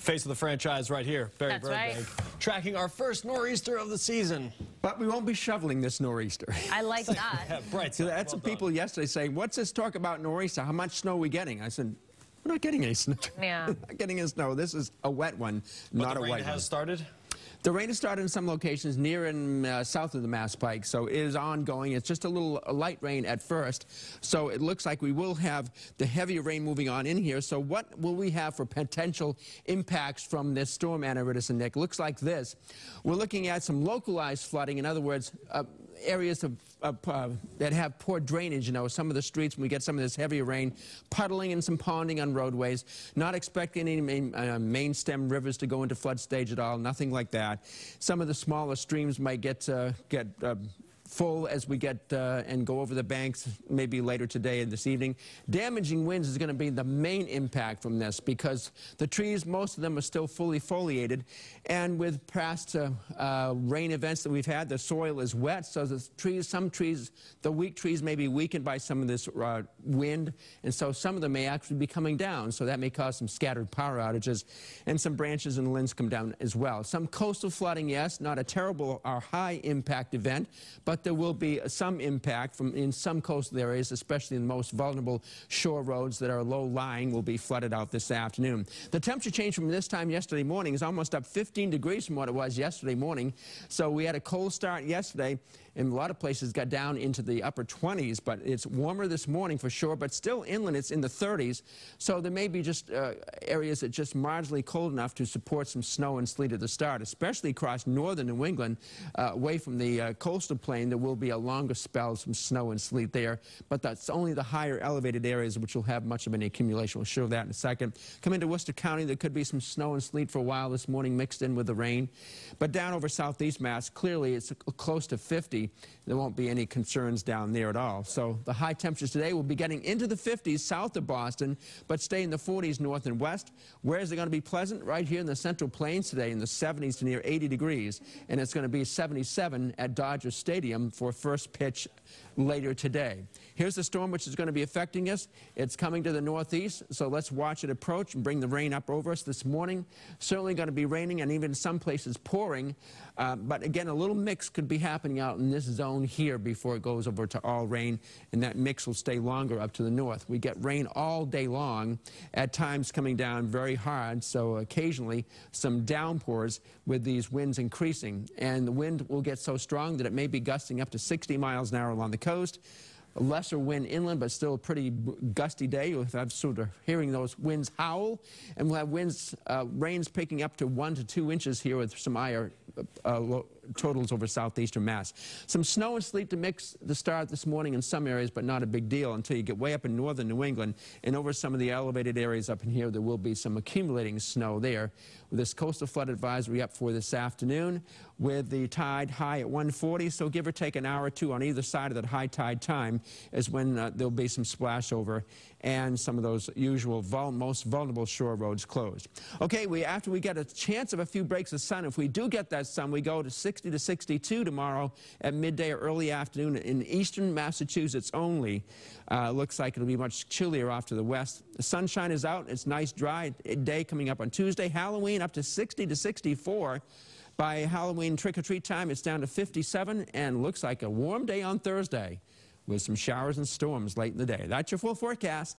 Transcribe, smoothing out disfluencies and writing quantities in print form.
Face of the franchise right here, Barry That's Burbank, right. tracking our first nor'easter of the season. But we won't be shoveling this nor'easter. I like that. Yeah, bright So side. I had some Well people yesterday saying, what's this talk about nor'easter? How much snow are we getting? I said, we're not getting any snow. Yeah. We're not getting any snow. This is a wet one, not a white one. The rain has started? The rain has started in some locations near and south of the Mass Pike, so it is ongoing. It's just a little light rain at first, so it looks like we will have the heavier rain moving on in here. So what will we have for potential impacts from this storm, Anna Riddis and Nick? Looks like this. We're looking at some localized flooding. In other words, areas that have poor drainage, some of the streets, when we get some of this heavier rain, puddling and some ponding on roadways. Not expecting any main stem rivers to go into flood stage at all, nothing like that. Some of the smaller streams might get full as we get and go over the banks maybe later today and this evening. Damaging winds is going to be the main impact from this because the trees, most of them are still fully foliated, and with past rain events that we've had, the soil is wet, so the trees, some trees, the weak trees may be weakened by some of this wind, and so some of them may actually be coming down, so that may cause some scattered power outages, and some branches and limbs come down as well. Some coastal flooding, yes, not a terrible or high impact event, but there will be some impact in some coastal areas, especially in the most vulnerable shore roads that are low-lying will be flooded out this afternoon. The temperature change from this time yesterday morning is almost up 15 degrees from what it was yesterday morning. So we had a cold start yesterday, and a lot of places got down into the upper 20s, but it's warmer this morning for sure, but still inland it's in the 30s. So there may be just areas that just marginally cold enough to support some snow and sleet at the start, especially across northern New England, away from the coastal plain. There will be a longer spell of some snow and sleet there, but that's only the higher elevated areas which will have much of an accumulation. We'll show that in a second. Come into Worcester County, there could be some snow and sleet for a while this morning mixed in with the rain. But down over southeast Mass, clearly it's close to 50. There won't be any concerns down there at all. So the high temperatures today will be getting into the 50s south of Boston, but stay in the 40s north and west. Where is it going to be pleasant? Right here in the Central Plains today in the 70s to near 80 degrees. And it's going to be 77 at Dodger Stadium for first pitch later today. Here's the storm which is going to be affecting us. It's coming to the northeast, so let's watch it approach and bring the rain up over us this morning. Certainly going to be raining and even in some places pouring, but again, a little mix could be happening out in this zone here before it goes over to all rain, and that mix will stay longer up to the north. We get rain all day long, at times coming down very hard, so occasionally some downpours with these winds increasing, and the wind will get so strong that it may be gusting up to 60 miles an hour along the coast. A lesser wind inland, but still a pretty gusty day. You'll have sort of hearing those winds howl, and we'll have winds, rains picking up to 1 to 2 inches here with some higher totals over southeastern Mass. Some snow and sleet to mix the start this morning in some areas, but not a big deal until you get way up in northern New England and over some of the elevated areas up in here. There will be some accumulating snow there. With this coastal flood advisory up for this afternoon, with the tide high at 140, so give or take an hour or two on either side of that high tide time is when there'll be some splash over and some of those usual most vulnerable shore roads closed. Okay, after we get a chance of a few breaks of sun, if we do get that sun, we go to 60 to 62 tomorrow at midday or early afternoon in eastern Massachusetts only. Looks like it'll be much chillier off to the west. The sunshine is out. It's nice dry day coming up on Tuesday. Halloween up to 60 to 64. By Halloween trick-or-treat time, it's down to 57 and looks like a warm day on Thursday with some showers and storms late in the day. That's your full forecast.